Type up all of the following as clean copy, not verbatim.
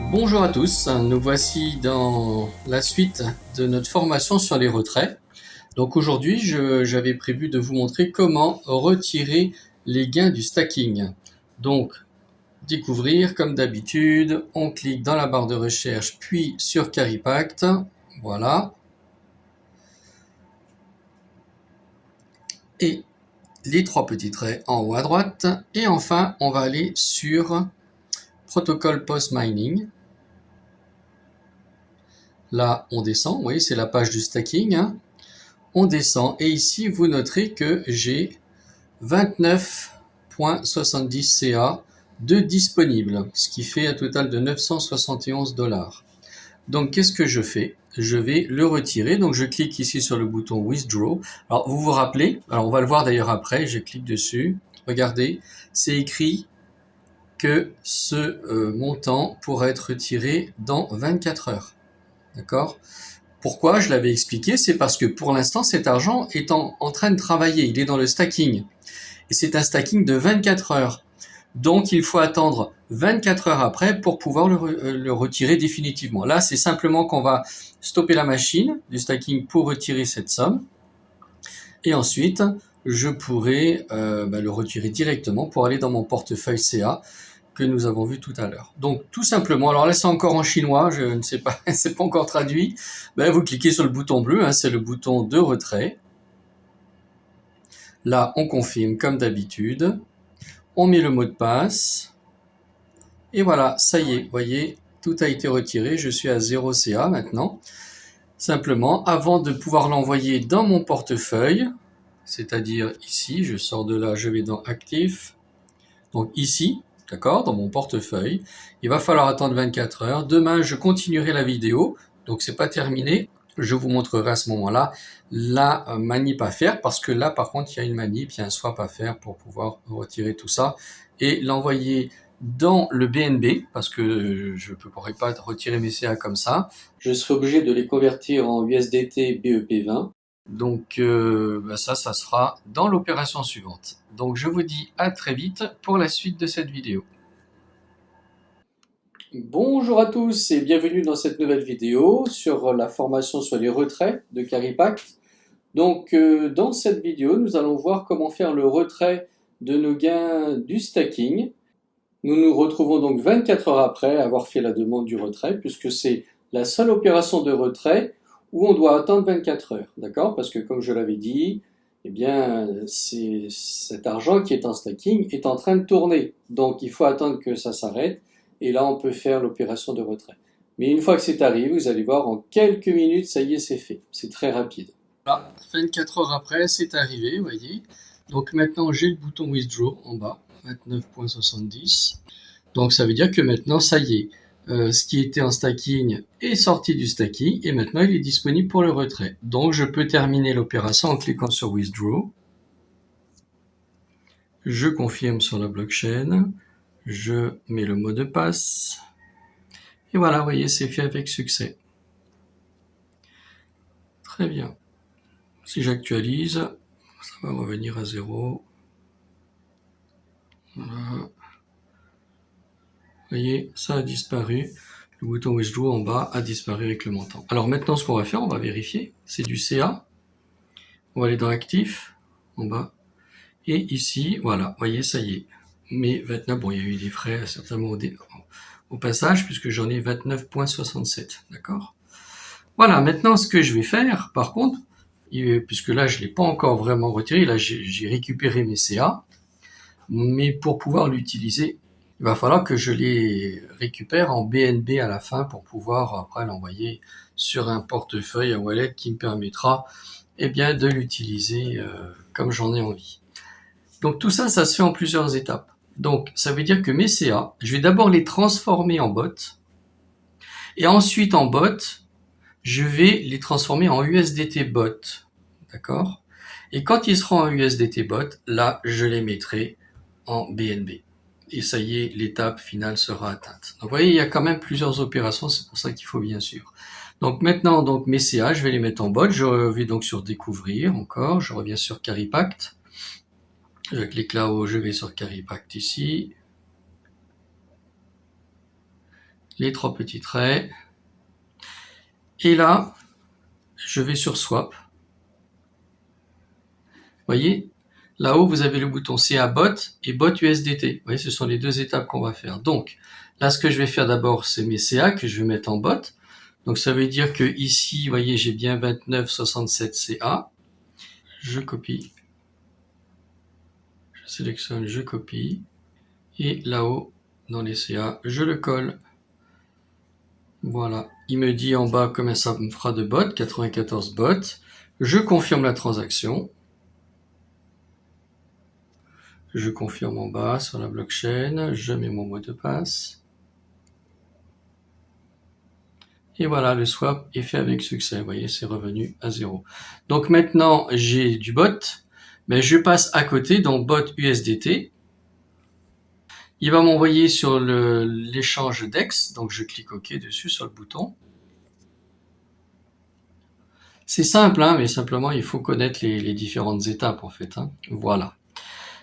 Bonjour à tous, nous voici dans la suite de notre formation sur les retraits. Donc aujourd'hui, j'avais prévu de vous montrer comment retirer les gains du stacking. Donc, découvrir comme d'habitude, on clique dans la barre de recherche puis sur Caripact, voilà. Et les trois petits traits en haut à droite. Et enfin, on va aller sur Protocol Post Mining. Là, on descend, vous voyez, c'est la page du stacking, hein. On descend et ici, vous noterez que j'ai 29,70 CA de disponible, ce qui fait un total de 971 $. Donc, qu'est-ce que je fais? Je vais le retirer. Donc, je clique ici sur le bouton Withdraw. Alors, vous vous rappelez, alors on va le voir d'ailleurs après, je clique dessus. Regardez, c'est écrit que ce montant pourra être retiré dans 24 heures. D'accord? Pourquoi? Je l'avais expliqué, c'est parce que pour l'instant, cet argent est en train de travailler, il est dans le stacking. Et c'est un stacking de 24 heures. Donc, il faut attendre 24 heures après pour pouvoir le retirer définitivement. Là, c'est simplement qu'on va stopper la machine du stacking pour retirer cette somme. Et ensuite, je pourrai le retirer directement pour aller dans mon portefeuille CA que nous avons vu tout à l'heure. Donc tout simplement, alors là c'est encore en chinois, je ne sais pas, c'est pas encore traduit, vous cliquez sur le bouton bleu, hein, c'est le bouton de retrait. Là on confirme comme d'habitude, on met le mot de passe, et voilà, ça y est, vous voyez, tout a été retiré, je suis à 0 CA maintenant. Simplement, avant de pouvoir l'envoyer dans mon portefeuille, c'est-à-dire ici, je sors de là, je vais dans Actif, donc ici, d'accord, dans mon portefeuille. Il va falloir attendre 24 heures. Demain, je continuerai la vidéo. Donc, c'est pas terminé. Je vous montrerai à ce moment-là la manip à faire parce que là, par contre, il y a une manip, il y a un swap à faire pour pouvoir retirer tout ça et l'envoyer dans le BNB parce que je ne pourrais pas retirer mes CA comme ça. Je serai obligé de les convertir en USDT BEP20. Donc ça se fera dans l'opération suivante. Donc je vous dis à très vite pour la suite de cette vidéo. Bonjour à tous et bienvenue dans cette nouvelle vidéo sur la formation sur les retraits de Caripact. Donc dans cette vidéo, nous allons voir comment faire le retrait de nos gains du stacking. Nous nous retrouvons donc 24 heures après avoir fait la demande du retrait puisque c'est la seule opération de retrait où on doit attendre 24 heures, d'accord? Parce que comme je l'avais dit, eh bien, cet argent qui est en stacking est en train de tourner. Donc il faut attendre que ça s'arrête et là on peut faire l'opération de retrait. Mais une fois que c'est arrivé, vous allez voir en quelques minutes, ça y est, c'est fait. C'est très rapide. Voilà, 24 heures après, c'est arrivé, vous voyez. Donc maintenant j'ai le bouton Withdraw en bas, 29,70. Donc ça veut dire que maintenant, ça y est. Ce qui était en stacking est sorti du stacking et maintenant il est disponible pour le retrait. Donc je peux terminer l'opération en cliquant sur Withdraw. Je confirme sur la blockchain. Je mets le mot de passe. Et voilà, vous voyez, c'est fait avec succès. Très bien. Si j'actualise, ça va revenir à 0. Voilà. Vous voyez, ça a disparu. Le bouton Withdraw en bas a disparu avec le montant. Alors maintenant, ce qu'on va faire, on va vérifier. C'est du CA. On va aller dans Actif, en bas. Et ici, voilà, vous voyez, ça y est. Mais 29, bon, il y a eu des frais certainement au passage, puisque j'en ai 29,67, d'accord? Voilà, maintenant, ce que je vais faire, par contre, puisque là, je ne l'ai pas encore vraiment retiré, là, j'ai récupéré mes CA, mais pour pouvoir l'utiliser, il va falloir que je les récupère en BNB à la fin pour pouvoir après l'envoyer sur un portefeuille à wallet qui me permettra de l'utiliser comme j'en ai envie. Donc tout ça, ça se fait en plusieurs étapes. Donc ça veut dire que mes CA, je vais d'abord les transformer en BOT, et ensuite en BOT, je vais les transformer en USDT BOT, d'accord? Et quand ils seront en USDT BOT, là, je les mettrai en BNB. Et ça y est, l'étape finale sera atteinte. Donc vous voyez, il y a quand même plusieurs opérations, c'est pour ça qu'il faut bien suivre. Donc maintenant, donc mes CA, je vais les mettre en BOT. Je vais donc sur Découvrir encore, je reviens sur Caripact. Je clique là-haut, je vais sur Caripact ici. les 3 petits traits. Et là, je vais sur Swap. Vous voyez, là-haut, vous avez le bouton CA Bot et Bot USDT. Vous voyez, ce sont les 2 étapes qu'on va faire. Donc, là, ce que je vais faire d'abord, c'est mes CA que je vais mettre en bot. Donc, ça veut dire que ici, vous voyez, j'ai bien 29,67 CA. Je copie. Je sélectionne, je copie. Et là-haut, dans les CA, je le colle. Voilà. Il me dit en bas combien ça me fera de bots, 94 bots. Je confirme la transaction. Je confirme en bas sur la blockchain. Je mets mon mot de passe. Et voilà, le swap est fait avec succès. Vous voyez, c'est revenu à 0. Donc maintenant, j'ai du bot. Mais je passe à côté dans bot USDT. Il va m'envoyer sur l'échange DEX. Donc je clique OK dessus sur le bouton. C'est simple, hein, mais simplement il faut connaître les différentes étapes en fait. Hein. Voilà.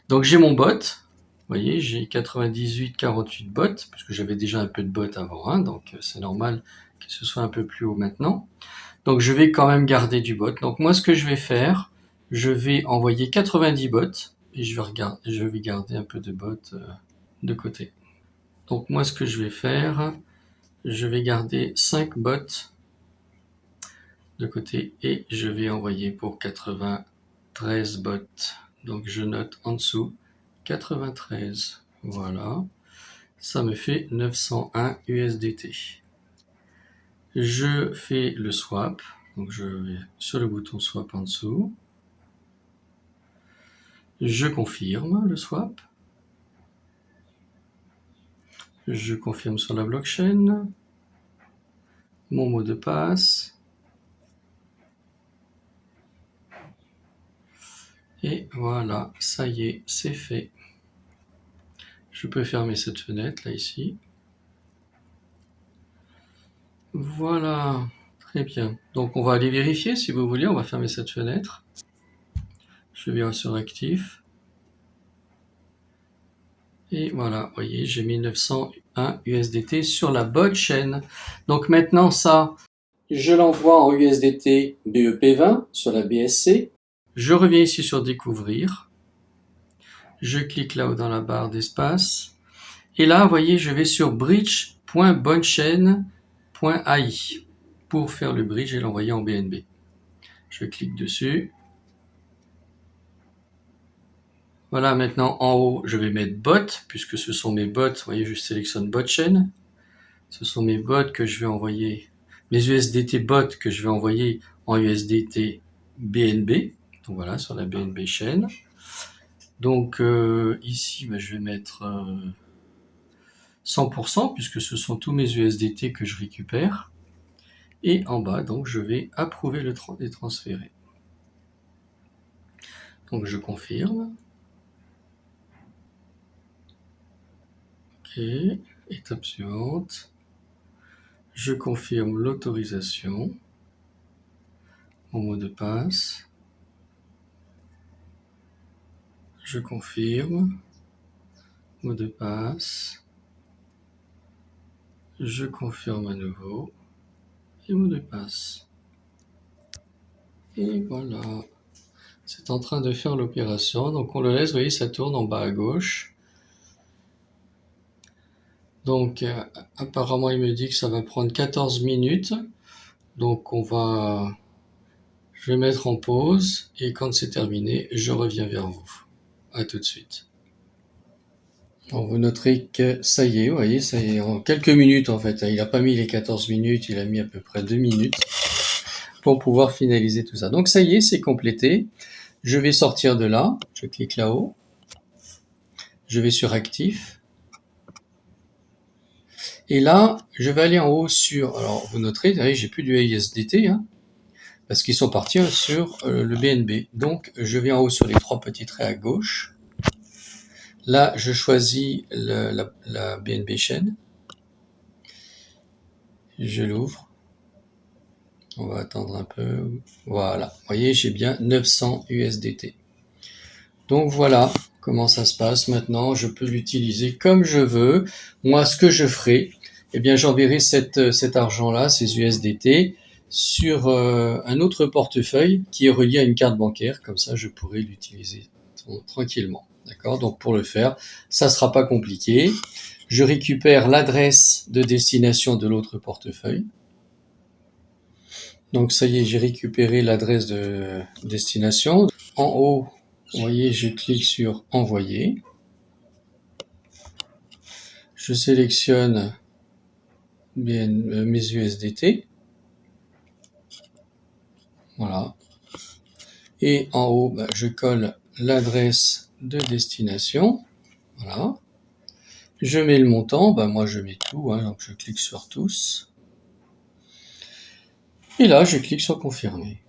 Donc j'ai mon bot. Vous voyez, j'ai 98-48 bots, puisque j'avais déjà un peu de bots avant, hein, donc c'est normal que ce soit un peu plus haut maintenant. Donc je vais quand même garder du bot. Donc moi ce que je vais faire, je vais envoyer 90 bots et je vais garder un peu de bots de côté. Donc moi ce que je vais faire, je vais garder 5 bots de côté et je vais envoyer pour 93 bots. Donc je note en dessous 93. Voilà. Ça me fait 901 USDT. Je fais le swap. Donc je vais sur le bouton swap en dessous. Je confirme le swap. Je confirme sur la blockchain. Mon mot de passe. Et voilà, ça y est, c'est fait. Je peux fermer cette fenêtre là ici. Voilà, très bien. Donc on va aller vérifier si vous voulez, on va fermer cette fenêtre. Je vais sur actif. Et voilà, vous voyez, j'ai mis 901 USDT sur la bonne chaîne. Donc maintenant ça, je l'envoie en USDT BEP20 sur la BSC. Je reviens ici sur découvrir. Je clique là-haut dans la barre d'espace. Et là, vous voyez, je vais sur bridge.bonnechain.ai pour faire le bridge et l'envoyer en BNB. Je clique dessus. Voilà, maintenant en haut, je vais mettre bot, puisque ce sont mes bots. Vous voyez, je sélectionne bot chain. Ce sont mes bots que je vais envoyer, mes USDT bots que je vais envoyer en USDT BNB. Donc voilà, sur la BNB chain. Donc ici, je vais mettre 100%, puisque ce sont tous mes USDT que je récupère. Et en bas, donc, je vais approuver les transférer. Donc je confirme. Ok, étape suivante. Je confirme l'autorisation. Mon mot de passe. Je confirme. Mot de passe. Je confirme à nouveau. Et mot de passe. Et voilà. C'est en train de faire l'opération. Donc on le laisse, vous voyez, ça tourne en bas à gauche. Donc apparemment il me dit que ça va prendre 14 minutes. Donc je vais mettre en pause et quand c'est terminé, je reviens vers vous. À tout de suite. Bon, vous noterez que ça y est, vous voyez, ça y est, en quelques minutes en fait. Il n'a pas mis les 14 minutes, il a mis à peu près 2 minutes pour pouvoir finaliser tout ça. Donc ça y est, c'est complété. Je vais sortir de là, je clique là-haut. Je vais sur actif. Et là, je vais aller en haut sur, alors vous noterez, j'ai plus du USDT, hein, parce qu'ils sont partis sur le BNB. Donc je vais en haut sur les 3 petits traits à gauche. Là, je choisis la BNB chain. Je l'ouvre. On va attendre un peu. Voilà. Vous voyez, j'ai bien 900 USDT. Donc voilà comment ça se passe maintenant. Je peux l'utiliser comme je veux. Moi, ce que je ferai, eh bien j'enverrai cet argent-là, ces USDT, sur un autre portefeuille qui est relié à une carte bancaire. Comme ça, je pourrai l'utiliser tranquillement. D'accord? Donc pour le faire, ça sera pas compliqué. Je récupère l'adresse de destination de l'autre portefeuille. Donc ça y est, j'ai récupéré l'adresse de destination. En haut, vous voyez, je clique sur envoyer. Je sélectionne bien mes USDT. Voilà. Et en haut, je colle l'adresse de destination. Voilà. Je mets le montant. Moi, je mets tout. Donc, je clique sur tous. Et là, je clique sur confirmer.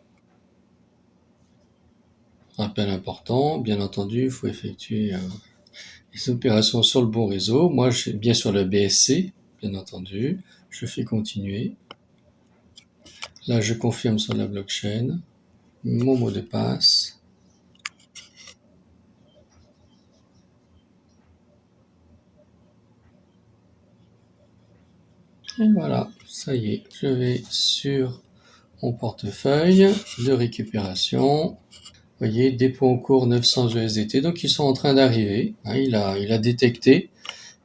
Rappel important. Bien entendu, il faut effectuer les opérations sur le bon réseau. Moi, je suis bien sur le BSC, bien entendu. Je fais continuer. Là, je confirme sur la blockchain. Mon mot de passe. Et voilà, ça y est, je vais sur mon portefeuille de récupération. Vous voyez, dépôt en cours 900 USDT, donc ils sont en train d'arriver. Il a détecté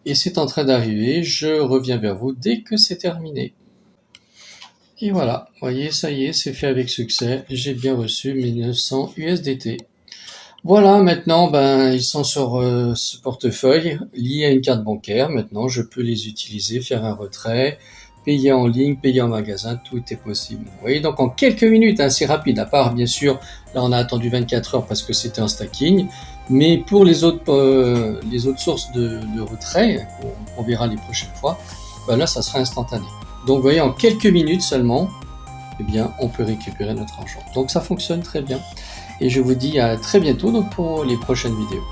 et c'est en train d'arriver. Je reviens vers vous dès que c'est terminé. Et voilà, vous voyez, ça y est, c'est fait avec succès. J'ai bien reçu mes 900 USDT. Voilà, maintenant, ils sont sur ce portefeuille lié à une carte bancaire. Maintenant, je peux les utiliser, faire un retrait, payer en ligne, payer en magasin, tout est possible. Vous voyez, donc en quelques minutes, c'est rapide. À part, bien sûr, là, on a attendu 24 heures parce que c'était un stacking. Mais pour les autres sources de retrait, qu'on verra les prochaines fois, là, ça sera instantané. Donc, vous voyez, en quelques minutes seulement, eh bien, on peut récupérer notre argent. Donc, ça fonctionne très bien. Et je vous dis à très bientôt pour les prochaines vidéos.